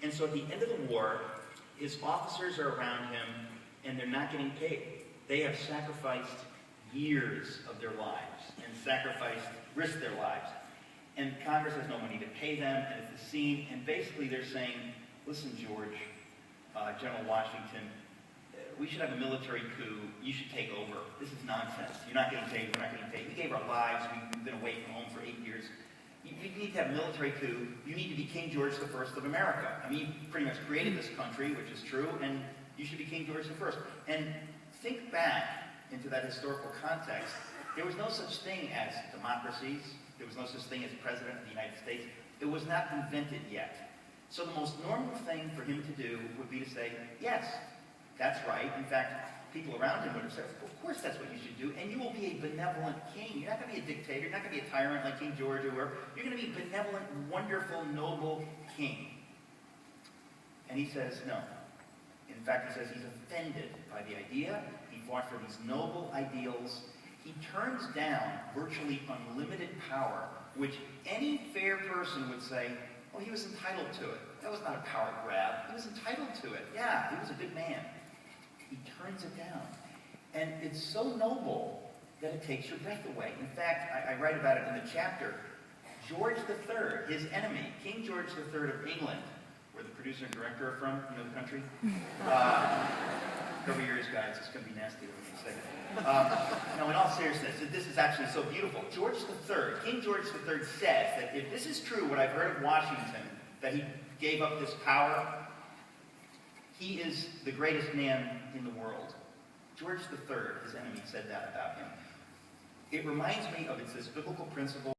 And so at the end of the war, his officers are around him, and they're not getting paid. They have sacrificed years of their lives and risked their lives. And Congress has no money to pay them, and it's the scene, and basically they're saying, listen, George, General Washington, we should have a military coup. You should take over. This is nonsense. You're not getting paid. We're not getting paid. We gave our lives. We've been away from home for 8 years. You need to have a military coup. You need to be King George I of America. I mean, you pretty much created this country, which is true, and you should be King George I. And think back into that historical context. There was no such thing as democracies. There was no such thing as President of the United States. It was not invented yet. So the most normal thing for him to do would be to say, yes, that's right. In fact, people around him would have said, of course that's what you should do, and you will be a benevolent king. You're not going to be a dictator. You're not going to be a tyrant like King George or whoever. You're going to be a benevolent, wonderful, noble king. And he says no. In fact, he says he's offended by the idea. He fought for these noble ideals. He turns down virtually unlimited power, which any fair person would say, oh, he was entitled to it. That was not a power grab. He was entitled to it. Yeah, he was a good man. He turns it down. And it's so noble that it takes your breath away. In fact, I write about it in the chapter. George III, his enemy, King George III of England, where the producer and director are from, you know the country? Cover your ears, guys. It's going to be nasty when you say that. No, in all seriousness, this is actually so beautiful. George III, King George III says that if this is true, what I've heard of Washington, that he gave up this power, he is the greatest man in the world. George III, his enemy, said that about him. It reminds me of this biblical principle